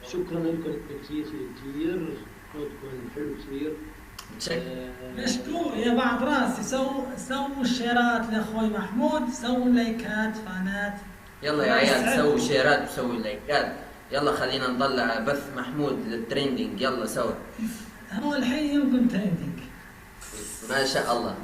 شكرا لكم كثير كثير، صوتكم حلو كثير. متشكر. مشكور يا بعض راسي، سووا الشيرات لاخوي محمود، سووا لايكات فانات. يلا يا عيال سووا شيرات وسووا لايكات. يلا خلينا نطلع بث محمود للتريندينج، يلا سوا. هو الحين يمكن تريندينج. ما شاء الله.